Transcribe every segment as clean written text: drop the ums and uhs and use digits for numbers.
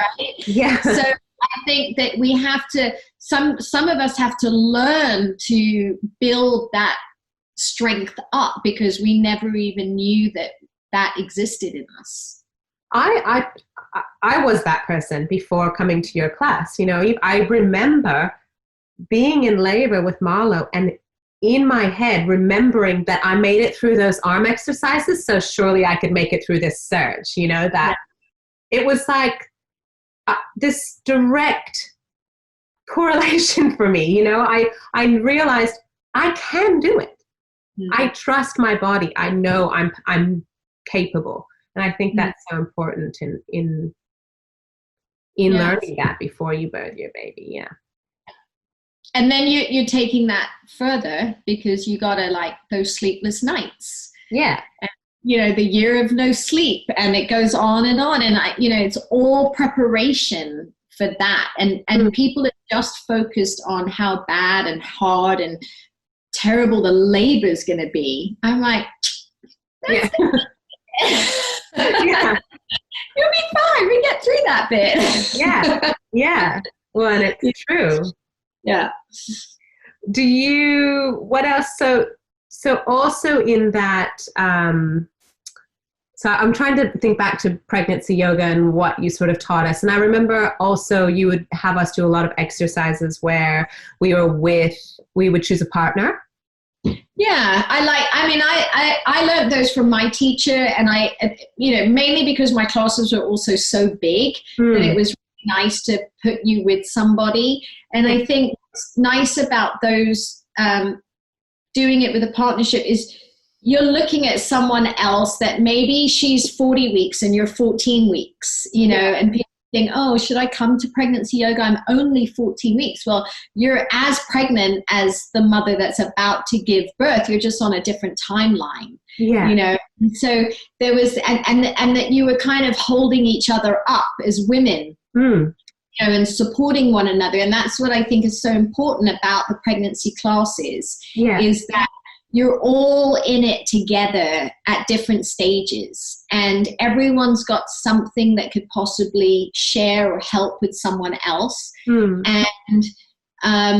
right? Yeah. So I think that we have to, some of us have to learn to build that strength up because we never even knew that that existed in us. I was that person before coming to your class. You know, I remember being in labor with Marlo and in my head remembering that I made it through those arm exercises, so surely I could make it through this surge. You know, that it was like this direct correlation for me. You know, I realized I can do it. I trust my body. I know I'm capable. And I think that's so important in learning that before you birth your baby. Yeah. And then you're taking that further because you got to like those sleepless nights. Yeah. And, you know, the year of no sleep, and it goes on. And you know, it's all preparation for that. And people are just focused on how bad and hard and terrible the labor is going to be. I'm like, that's yeah. You'll be fine. We get through that bit. Yeah. Well, and it's true. Yeah. What else? So also in that, so I'm trying to think back to pregnancy yoga and what you sort of taught us. And I remember also you would have us do a lot of exercises where we would choose a partner. Yeah, I learned those from my teacher, and you know, mainly because my classes were also so big that it was really nice to put you with somebody. And I think what's nice about those, doing it with a partnership is you're looking at someone else that maybe she's 40 weeks and you're 14 weeks, you know, and people think, oh, should I come to pregnancy yoga? I'm only 14 weeks. Well, you're as pregnant as the mother that's about to give birth. You're just on a different timeline, you know? And so there was, and that you were kind of holding each other up as women, you know, and supporting one another. And that's what I think is so important about the pregnancy classes is that you're all in it together at different stages, and everyone's got something that could possibly share or help with someone else. And I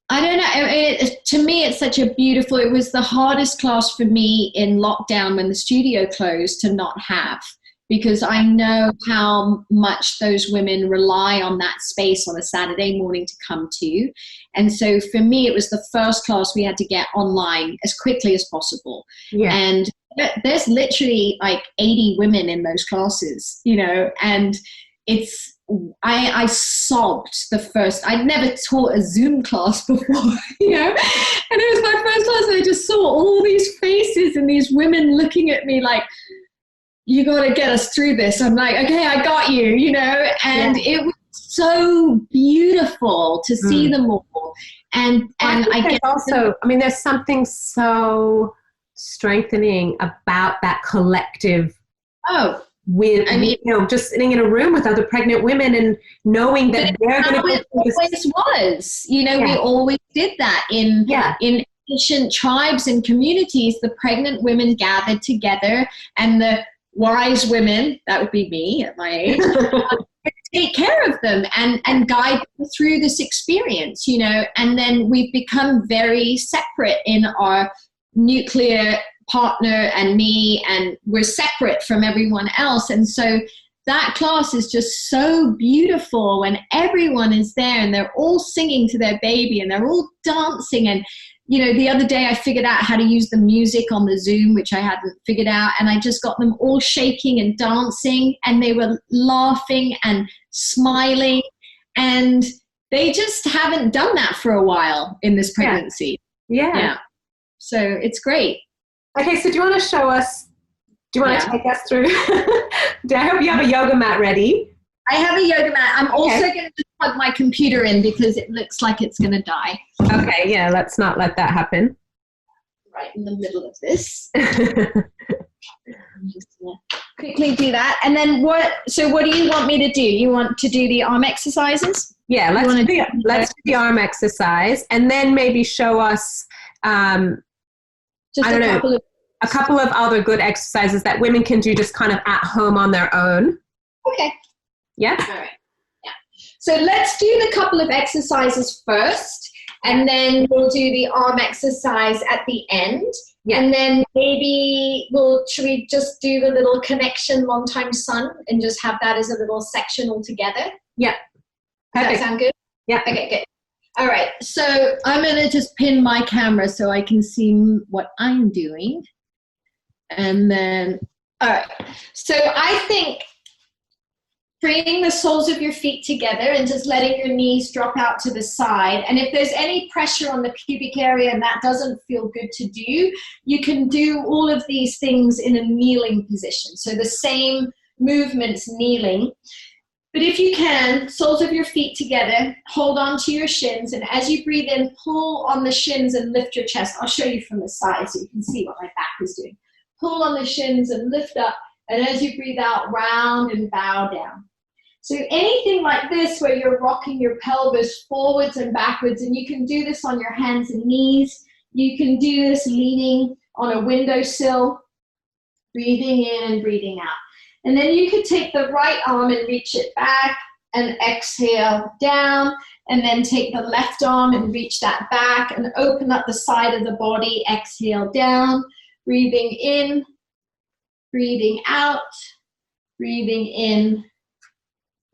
don't know, to me it's such a beautiful, it was the hardest class for me in lockdown when the studio closed to not have, because I know how much those women rely on that space on a Saturday morning to come to. And so for me, it was the first class we had to get online as quickly as possible. And there's literally like 80 women in those classes, you know, and I sobbed the first, I'd never taught a Zoom class before, you know, and it was my first class, and I just saw all these faces and these women looking at me like, you got to get us through this. I'm like, okay, I got you, you know, and it was so beautiful to see them all. And I guess also, I mean, there's something so strengthening about that collective. With, I mean, you know, just sitting in a room with other pregnant women and knowing that they're going to go through this. It always was, you know, we always did that in ancient tribes and communities. The pregnant women gathered together, and the wise women, that would be me at my age, take care of them and guide them through this experience, you know. And then we've become very separate in our nuclear partner and me, and we're separate from everyone else. And so that class is just so beautiful when everyone is there and they're all singing to their baby and they're all dancing. And you know, the other day I figured out how to use the music on the Zoom, which I hadn't figured out, and I just got them all shaking and dancing, and they were laughing and smiling, and they just haven't done that for a while in this pregnancy. So it's great. Okay, so do you want to show us, do you want to take us through? I hope you have a yoga mat ready. I have a yoga mat. I'm also going to plug my computer in because it looks like it's going to die. Okay, yeah, let's not let that happen. Right in the middle of this. I'm just going to quickly do that. And then what do you want me to do? You want to do the arm exercises? Yeah, let's do the arm exercise, and then maybe show us, a couple of other good exercises that women can do just kind of at home on their own. Okay. Yeah. All right. Yeah. So let's do the couple of exercises first, and then we'll do the arm exercise at the end. Yeah. And then maybe should we just do the little connection long time sun and just have that as a little section all together? Yeah. Does that sound good? Yeah. Okay, good. All right. So I'm going to just pin my camera so I can see what I'm doing. And then, all right. So I think bringing the soles of your feet together and just letting your knees drop out to the side. And if there's any pressure on the pubic area and that doesn't feel good to do, you can do all of these things in a kneeling position. So the same movements kneeling. But if you can, soles of your feet together, hold on to your shins. And as you breathe in, pull on the shins and lift your chest. I'll show you from the side so you can see what my back is doing. Pull on the shins and lift up. And as you breathe out, round and bow down. So anything like this where you're rocking your pelvis forwards and backwards, and you can do this on your hands and knees. You can do this leaning on a windowsill, breathing in and breathing out. And then you could take the right arm and reach it back and exhale down, and then take the left arm and reach that back and open up the side of the body, exhale down, breathing in, breathing out, breathing in,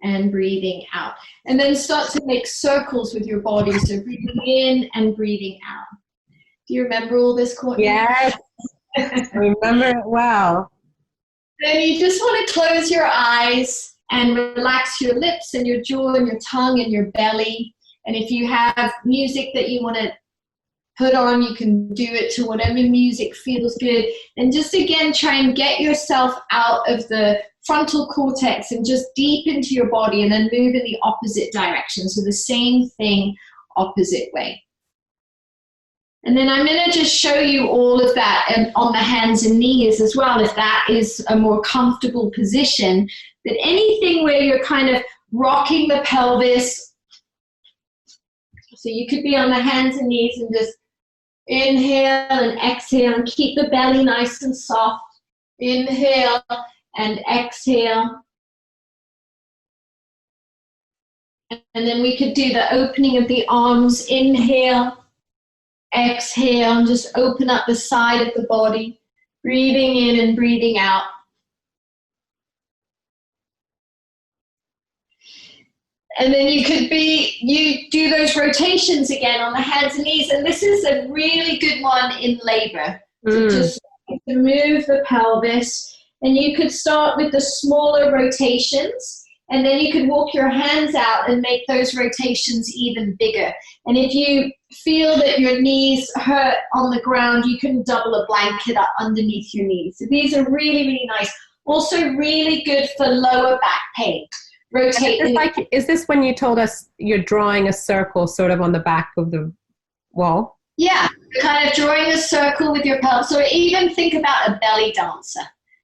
and breathing out. And then start to make circles with your body. So breathing in and breathing out. Do you remember all this, Courtney? Yes, I remember it well. Then you just want to close your eyes and relax your lips and your jaw and your tongue and your belly. And if you have music that you want to put on, you can do it to whatever music feels good. And just again, try and get yourself out of the frontal cortex and just deep into your body, and then move in the opposite direction. So the same thing, opposite way. And then I'm going to just show you all of that and on the hands and knees as well, if that is a more comfortable position. But anything where you're kind of rocking the pelvis, so you could be on the hands and knees and just inhale and exhale and keep the belly nice and soft. Inhale and exhale. And then we could do the opening of the arms. Inhale, exhale, and just open up the side of the body. Breathing in and breathing out. And then you do those rotations again on the hands and knees. And this is a really good one in labor. So just to move the pelvis. And you could start with the smaller rotations, and then you could walk your hands out and make those rotations even bigger. And if you feel that your knees hurt on the ground, you can double a blanket up underneath your knees. So these are really, really nice. Also really good for lower back pain. Rotate. Is this when you told us you're drawing a circle sort of on the back of the wall? Yeah, kind of drawing a circle with your pelvis. Or even think about a belly dancer.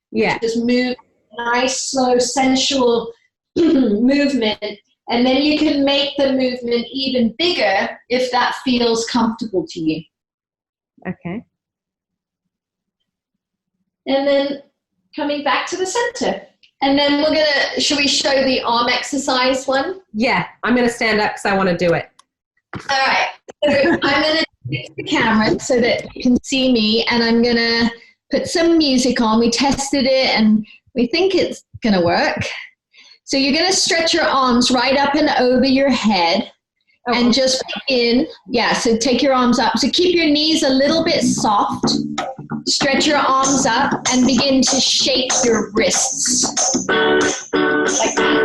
Yeah. Just move, nice, slow, sensual movement. And then you can make the movement even bigger if that feels comfortable to you. Okay. And then coming back to the center. And then should we show the arm exercise one? Yeah, I'm going to stand up because I want to do it. All right. So I'm going to take the camera so that you can see me, and I'm going to put some music on. We tested it and we think it's going to work. So you're going to stretch your arms right up and over your head and just begin. Yeah, so take your arms up. So keep your knees a little bit soft. Stretch your arms up and begin to shake your wrists. Like that.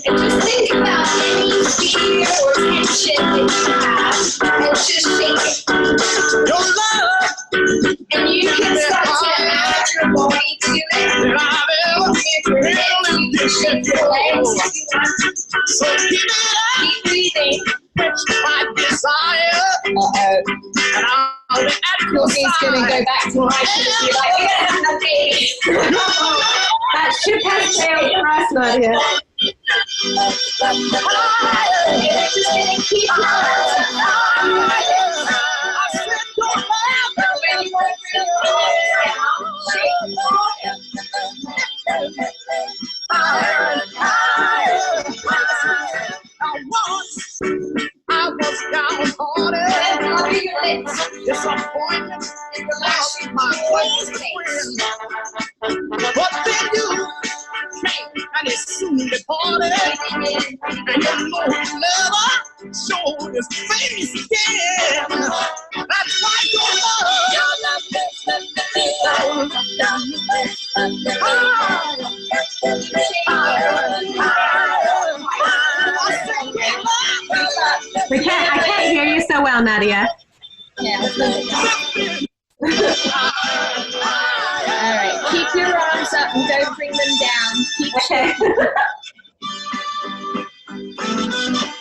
And just think about any fear or tension that you have and just shake it. Your love. And you can start to add your body to it. Shake your legs. So keep breathing. My desire. Uh-oh. Courtney's going to go back to my That ship has sailed for us, Nadia. Just going to keep the party, and you know never show his face again. That's why your love is the I can't hear you so well, Nadia. Yeah. All right. Keep your arms up and don't bring them down. Keep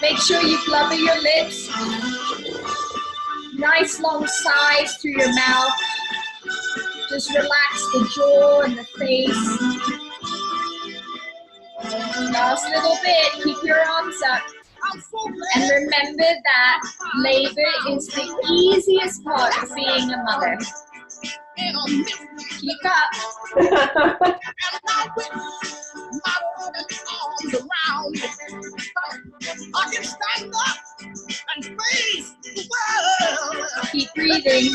Make sure you blubber your lips. Nice long sighs through your mouth. Just relax the jaw and the face. Last little bit. Keep your arms up. And remember that labor is the easiest part of being a mother. Keep up. I can stand up and face the world. Keep breathing.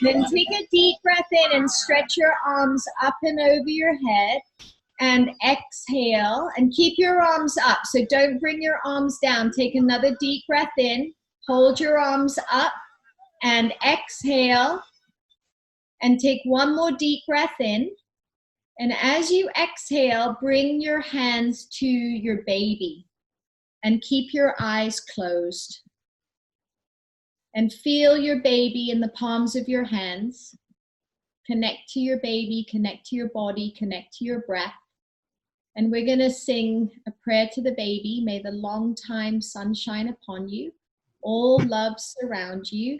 Then take a deep breath in and stretch your arms up and over your head. And exhale and keep your arms up. So don't bring your arms down. Take another deep breath in. Hold your arms up and exhale. And take one more deep breath in. And as you exhale, bring your hands to your baby and keep your eyes closed. And feel your baby in the palms of your hands. Connect to your baby, connect to your body, connect to your breath. And we're going to sing a prayer to the baby. May the long time sun shine upon you, all love surround you,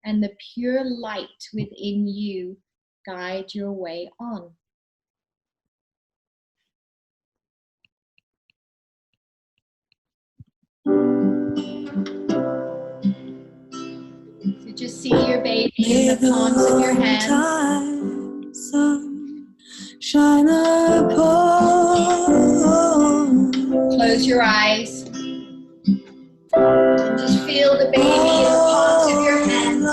and the pure light within you guide your way on. So just see your baby in the palms of your hands. Shine upon. Close your eyes. And just feel the baby in the palms of your hands.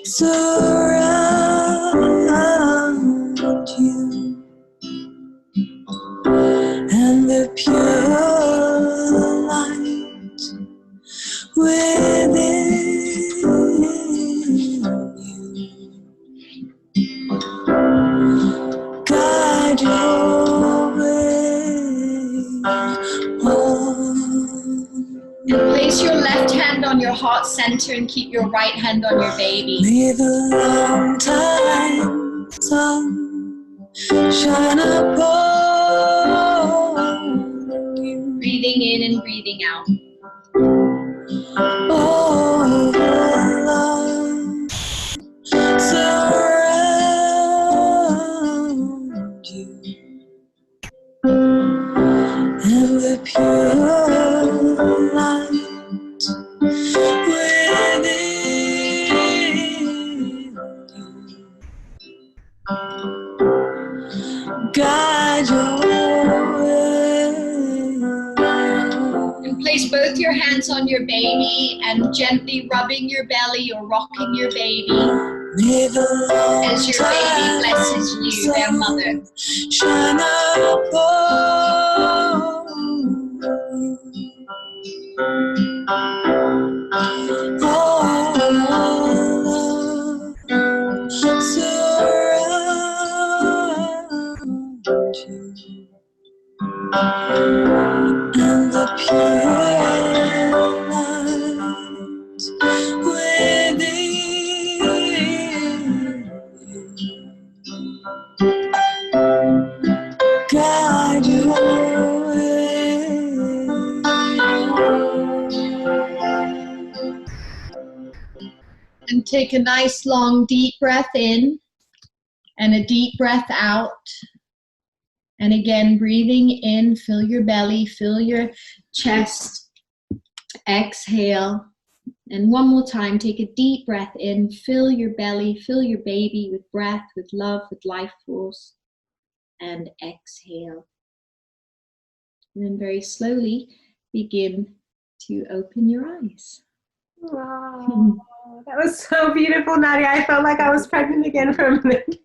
Surround you. And the pure light within you. Guide your way on. And place your left hand on your heart center and keep your right hand on your baby. May the long time sun shine upon you. Breathing in and breathing out. Oh, love surround you, and the pure light within you. Guide your way. And place both your hands on your baby and gently rubbing your belly or rocking your baby as your baby blesses you, their mother. Shine upon surround you, and the pure light within you. Guide your way. And take a nice long deep breath in and a deep breath out. And again, breathing in, fill your belly, fill your chest. Exhale. And one more time, take a deep breath in, fill your belly, fill your baby with breath, with love, with life force. And exhale. And then very slowly begin to open your eyes. Wow, that was so beautiful, Nadia. I felt like I was pregnant again for a minute.